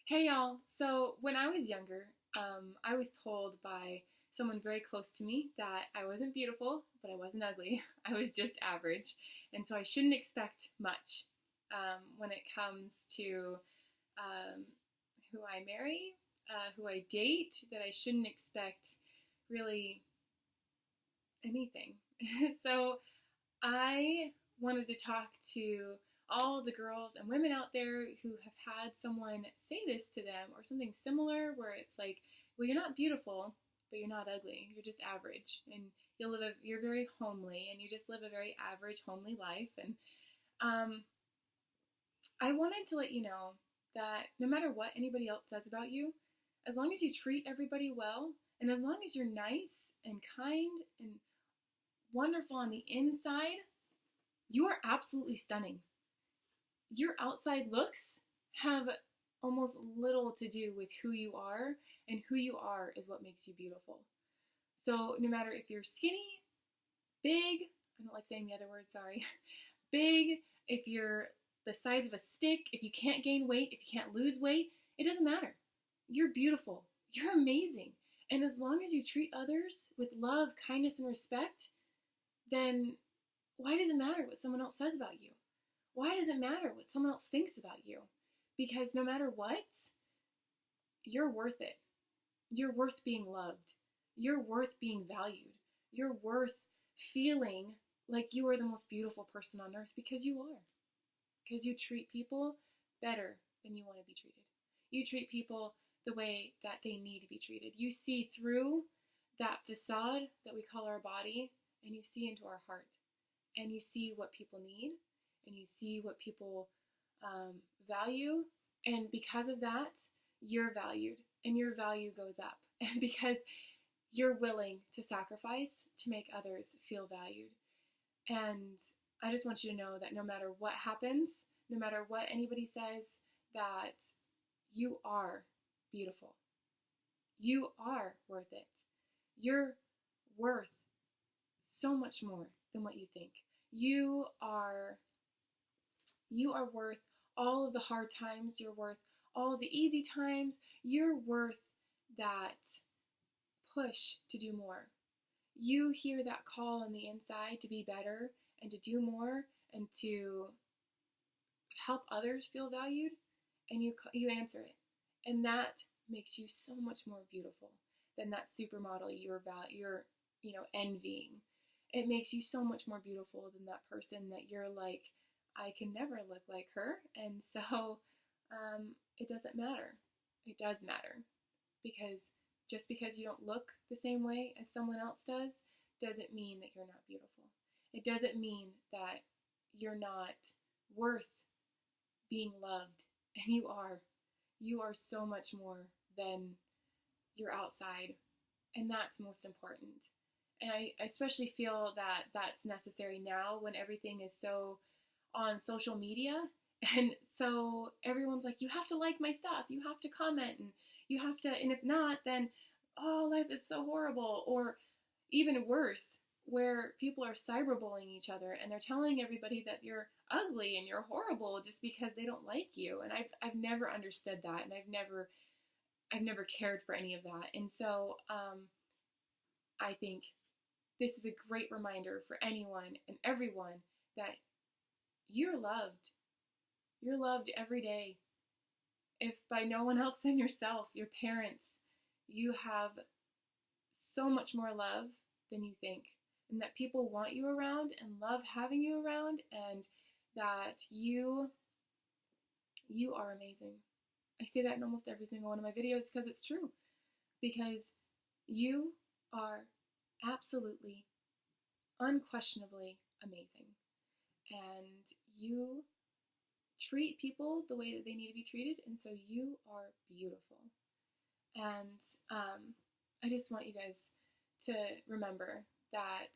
Hey y'all. So when I was younger, I was told by someone very close to me that I wasn't beautiful, but I wasn't ugly. I was just average. And so I shouldn't expect much when it comes to um, who I marry, who I date, that I shouldn't expect really anything. So I wanted to talk to all the girls and women out there who have had someone say this to them or something similar where it's like, well, you're not beautiful, but you're not ugly. You're just average, and you're very homely, and you just live a very average, homely life. And um, I wanted to let you know that no matter what anybody else says about you, as long as you treat everybody well, and as long as you're nice and kind and wonderful on the inside, you are absolutely stunning. Your outside looks have almost little to do with who you are, and who you are is what makes you beautiful. So no matter if you're skinny, big, I don't like saying the other word, sorry, big, if you're the size of a stick, if you can't gain weight, if you can't lose weight, it doesn't matter. You're beautiful. You're amazing. And as long as you treat others with love, kindness, and respect, then why does it matter what someone else says about you? Why does it matter what someone else thinks about you? Because no matter what, you're worth it. You're worth being loved. You're worth being valued. You're worth feeling like you are the most beautiful person on earth, because you are. Because you treat people better than you want to be treated. You treat people the way that they need to be treated. You see through that facade that we call our body, and you see into our heart. And you see what people need, and you see what people value, and because of that, you're valued, and your value goes up, and because you're willing to sacrifice to make others feel valued. And I just want you to know that no matter what happens, no matter what anybody says, that you are beautiful. You are worth it. You're worth so much more than what you think. You are worth all of the hard times. You're worth all of the easy times. You're worth that push to do more. You hear that call on the inside to be better and to do more and to help others feel valued, and you answer it. And that makes you so much more beautiful than that supermodel you're envying. It makes you so much more beautiful than that person that you're like, I can never look like her. And so it doesn't matter. It does matter, because just because you don't look the same way as someone else doesn't mean that you're not beautiful. It doesn't mean that you're not worth being loved. And you are. You are so much more than your outside. And that's most important. And I especially feel that that's necessary now when everything is so on social media. And so everyone's like, you have to like my stuff, you have to comment, and you have to, and if not, then, oh, life is so horrible. Or even worse, where people are cyberbullying each other and they're telling everybody that you're ugly and you're horrible just because they don't like you. And I've never understood that, and I've never cared for any of that. And so I think this is a great reminder for anyone and everyone that you're loved. You're loved every day. If by no one else than yourself, your parents, you have so much more love than you think, and that people want you around and love having you around, and that you are amazing. I say that in almost every single one of my videos because it's true. Because you are absolutely, unquestionably amazing. And you treat people the way that they need to be treated, and so you are beautiful. And I just want you guys to remember that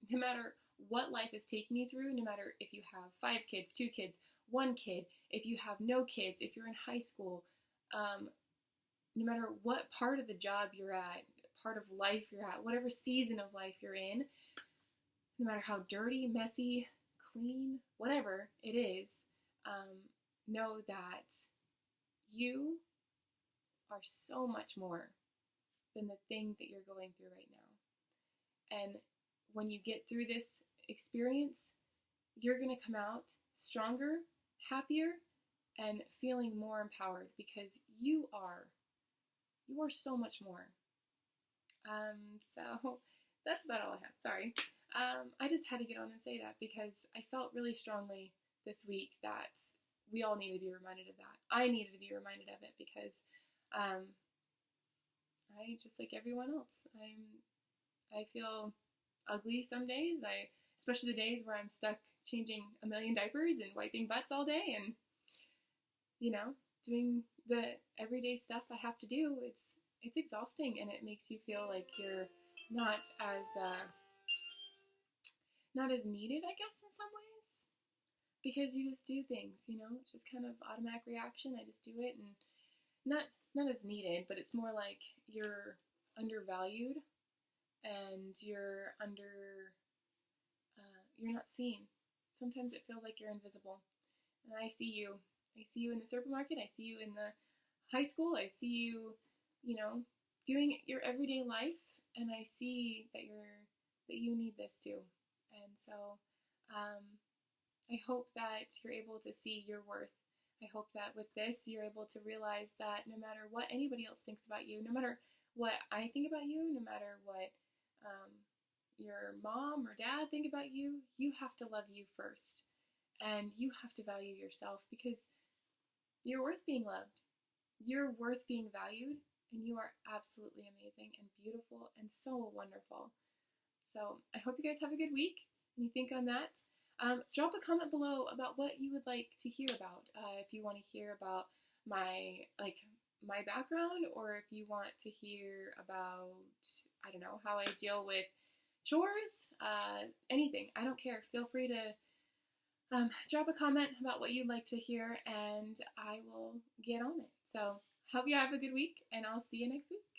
no matter what life is taking you through, no matter if you have 5 kids, 2 kids, 1 kid, if you have no kids, if you're in high school, no matter what part of the job you're at, part of life you're at, whatever season of life you're in, no matter how dirty, messy, clean, whatever it is, know that you are so much more than the thing that you're going through right now. And when you get through this experience, you're going to come out stronger, happier, and feeling more empowered because you are so much more. So that's about all I have. Sorry. I just had to get on and say that because I felt really strongly this week that we all need to be reminded of that. I needed to be reminded of it because I, just like everyone else, I feel ugly some days. Especially the days where I'm stuck changing a million diapers and wiping butts all day and, doing the everyday stuff I have to do. It's exhausting, and it makes you feel like you're not as needed, I guess, in some ways, because you just do things. It's just kind of automatic reaction. I just do it, and not as needed, but it's more like you're undervalued and you're not seen. Sometimes it feels like you're invisible, and I see you. I see you in the supermarket. I see you in the high school. I see you, doing your everyday life, and I see that you need this too. And so, I hope that you're able to see your worth. I hope that with this, you're able to realize that no matter what anybody else thinks about you, no matter what I think about you, no matter what your mom or dad think about you, you have to love you first. And you have to value yourself because you're worth being loved. You're worth being valued, and you are absolutely amazing and beautiful and so wonderful. So I hope you guys have a good week and you think on that. Drop a comment below about what you would like to hear about. If you want to hear about my background, or if you want to hear about, I don't know, how I deal with chores, anything. I don't care. Feel free to drop a comment about what you'd like to hear, and I will get on it. So hope you have a good week, and I'll see you next week.